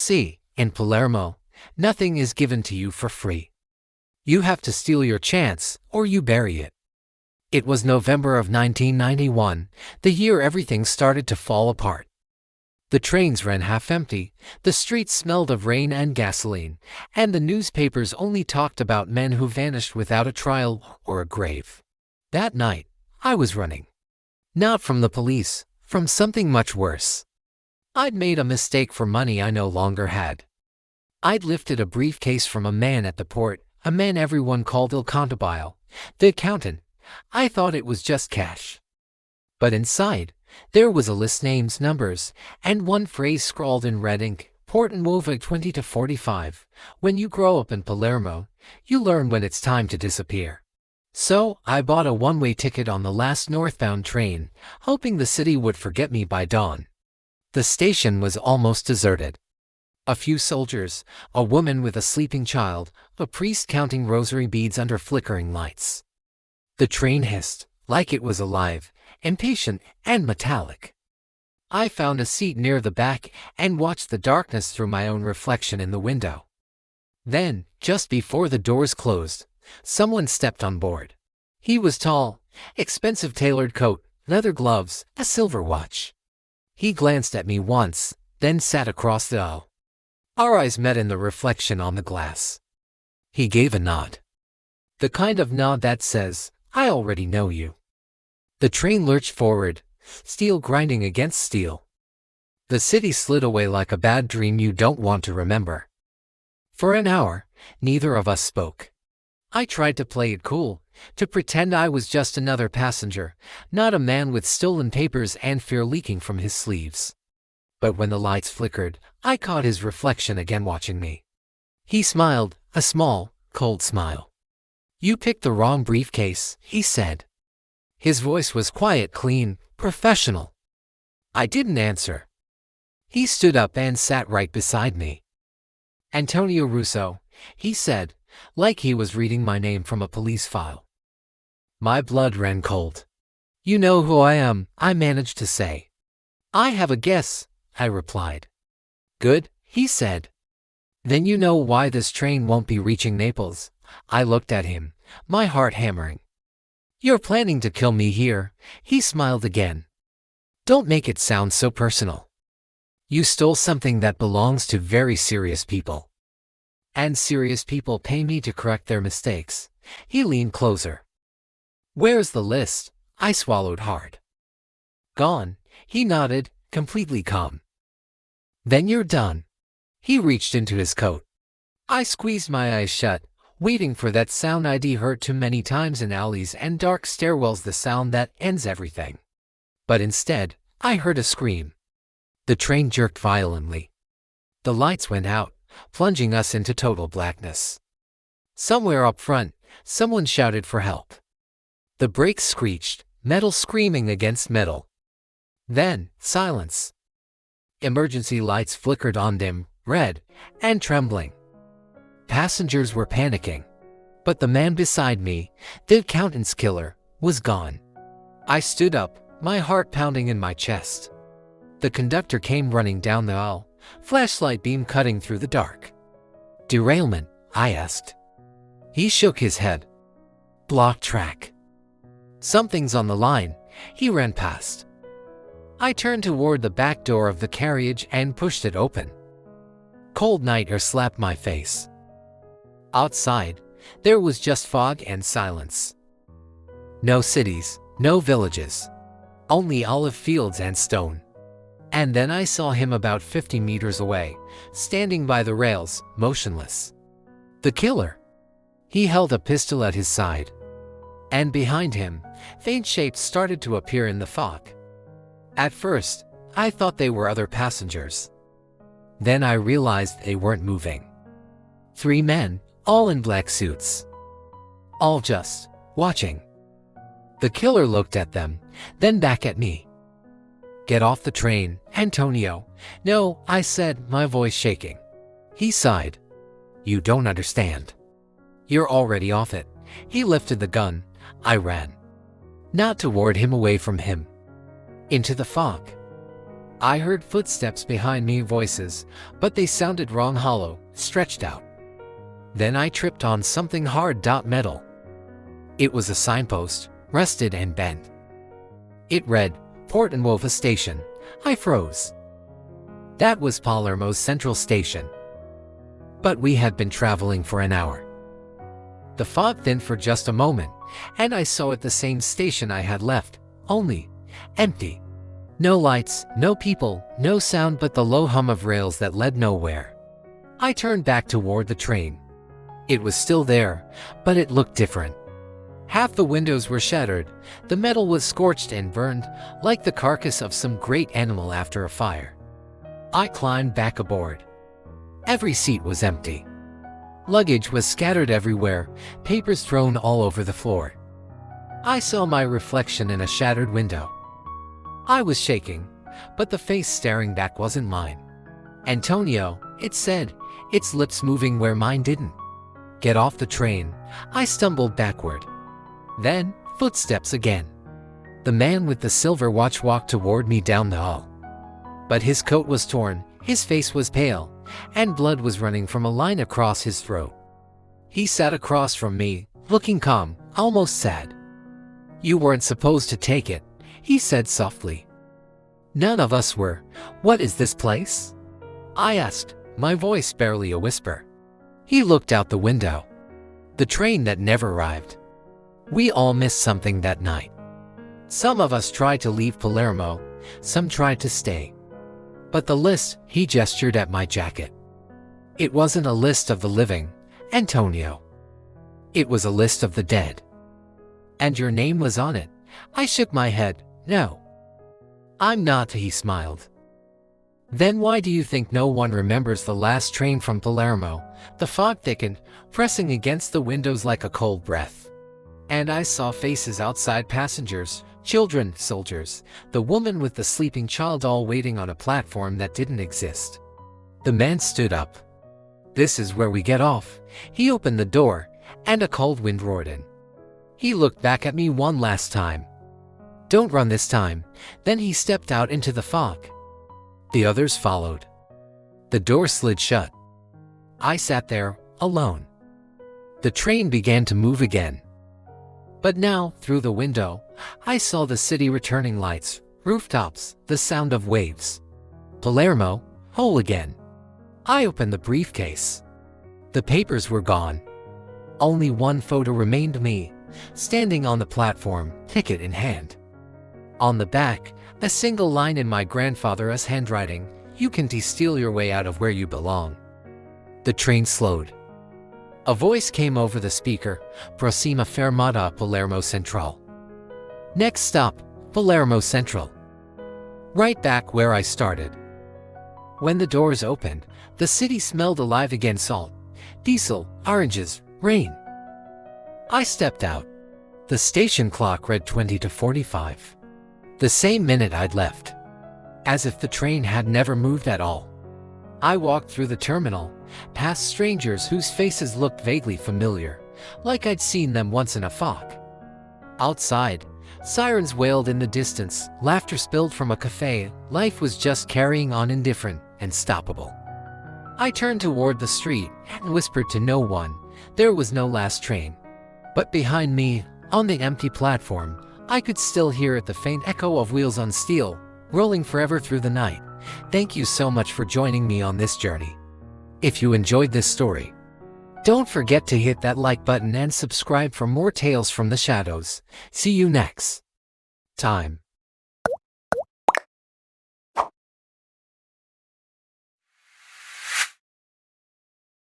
See, in Palermo, nothing is given to you for free. You have to steal your chance, or you bury it. It was November of 1991, the year everything started to fall apart. The trains ran half empty, the streets smelled of rain and gasoline, and the newspapers only talked about men who vanished without a trial or a grave. That night, I was running. Not from the police, from something much worse. I'd made a mistake for money I no longer had. I'd lifted a briefcase from a man at the port, a man everyone called Il Contabile, the accountant. I thought it was just cash. But inside, there was a list, names, numbers, and one phrase scrawled in red ink, Porta Nuova 20 to 45. When you grow up in Palermo, you learn when it's time to disappear. So, I bought a one-way ticket on the last northbound train, hoping the city would forget me by dawn. The station was almost deserted. A few soldiers, a woman with a sleeping child, a priest counting rosary beads under flickering lights. The train hissed, like it was alive, impatient, and metallic. I found a seat near the back and watched the darkness through my own reflection in the window. Then, just before the doors closed, someone stepped on board. He was tall, expensive tailored coat, leather gloves, a silver watch. He glanced at me once, then sat across the aisle. Our eyes met in the reflection on the glass. He gave a nod. The kind of nod that says, I already know you. The train lurched forward, steel grinding against steel. The city slid away like a bad dream you don't want to remember. For an hour, neither of us spoke. I tried to play it cool, to pretend I was just another passenger, not a man with stolen papers and fear leaking from his sleeves. But when the lights flickered, I caught his reflection again watching me. He smiled, a small, cold smile. You picked the wrong briefcase, he said. His voice was quiet, clean, professional. I didn't answer. He stood up and sat right beside me. Antonio Russo, he said, like he was reading my name from a police file. My blood ran cold. You know who I am, I managed to say. I have a guess, I replied. Good, he said. Then you know why this train won't be reaching Naples. I looked at him, my heart hammering. You're planning to kill me here, he smiled again. Don't make it sound so personal. You stole something that belongs to very serious people. And serious people pay me to correct their mistakes. He leaned closer. Where's the list? I swallowed hard. Gone, he nodded, completely calm. Then you're done. He reached into his coat. I squeezed my eyes shut, waiting for that sound I'd heard too many times in alleys and dark stairwells, the sound that ends everything. But instead, I heard a scream. The train jerked violently. The lights went out, plunging us into total blackness. Somewhere up front, someone shouted for help. The brakes screeched, metal screaming against metal. Then, silence. Emergency lights flickered on, dim, red, and trembling. Passengers were panicking. But the man beside me, the accountant's killer, was gone. I stood up, my heart pounding in my chest. The conductor came running down the aisle, flashlight beam cutting through the dark. Derailment, I asked. He shook his head. Blocked track. Something's on the line, he ran past. I turned toward the back door of the carriage and pushed it open. Cold night air slapped my face. Outside, there was just fog and silence. No cities, no villages. Only olive fields and stone. And then I saw him about 50 meters away, standing by the rails, motionless. The killer. He held a pistol at his side. And behind him, faint shapes started to appear in the fog. At first, I thought they were other passengers. Then I realized they weren't moving. 3 men, all in black suits. All just watching. The killer looked at them, then back at me. Get off the train, Antonio. No, I said, my voice shaking. He sighed. You don't understand. You're already off it. He lifted the gun. I ran. Not toward him, away from him. Into the fog. I heard footsteps behind me, voices, but they sounded wrong, hollow, stretched out. Then I tripped on something hard. Metal. It was a signpost, rusted and bent. It read, Port and Wova Station. I froze. That was Palermo's central station. But we had been traveling for an hour. The fog thinned for just a moment, and I saw it the same station I had left, only empty. No lights, no people, no sound but the low hum of rails that led nowhere. I turned back toward the train. It was still there, but it looked different. Half the windows were shattered, the metal was scorched and burned, like the carcass of some great animal after a fire. I climbed back aboard. Every seat was empty. Luggage was scattered everywhere, papers thrown all over the floor. I saw my reflection in a shattered window. I was shaking, but the face staring back wasn't mine. Antonio, it said, its lips moving where mine didn't. Get off the train. I stumbled backward. Then, footsteps again. The man with the silver watch walked toward me down the hall. But his coat was torn, his face was pale, and blood was running from a line across his throat. He sat across from me, looking calm, almost sad. You weren't supposed to take it, he said softly. None of us were. What is this place? I asked, my voice barely a whisper. He looked out the window. The train that never arrived. We all missed something that night. Some of us tried to leave Palermo, some tried to stay. But the list, he gestured at my jacket. It wasn't a list of the living, Antonio. It was a list of the dead. And your name was on it. I shook my head. No. I'm not, he smiled. Then why do you think no one remembers the last train from Palermo? The fog thickened, pressing against the windows like a cold breath. And I saw faces outside, passengers, children, soldiers, the woman with the sleeping child, all waiting on a platform that didn't exist. The man stood up. This is where we get off. He opened the door, and a cold wind roared in. He looked back at me one last time. Don't run this time. Then he stepped out into the fog. The others followed. The door slid shut. I sat there, alone. The train began to move again. But now, through the window, I saw the city, returning lights, rooftops, the sound of waves. Palermo, whole again. I opened the briefcase. The papers were gone. Only one photo remained, me, standing on the platform, ticket in hand. On the back, a single line in my grandfather's handwriting, you can steal your way out of where you belong. The train slowed. A voice came over the speaker, Prossima fermata Palermo Central. Next stop, Palermo Central. Right back where I started. When the doors opened, the city smelled alive again, salt, diesel, oranges, rain. I stepped out. The station clock read 20 to 45. The same minute I'd left. As if the train had never moved at all. I walked through the terminal, past strangers whose faces looked vaguely familiar, like I'd seen them once in a fog. Outside, sirens wailed in the distance, laughter spilled from a cafe, life was just carrying on, indifferent and stoppable. I turned toward the street and whispered to no one, there was no last train. But behind me, on the empty platform, I could still hear the faint echo of wheels on steel, rolling forever through the night. Thank you so much for joining me on this journey. If you enjoyed this story, don't forget to hit that like button and subscribe for more tales from the shadows. See you next time.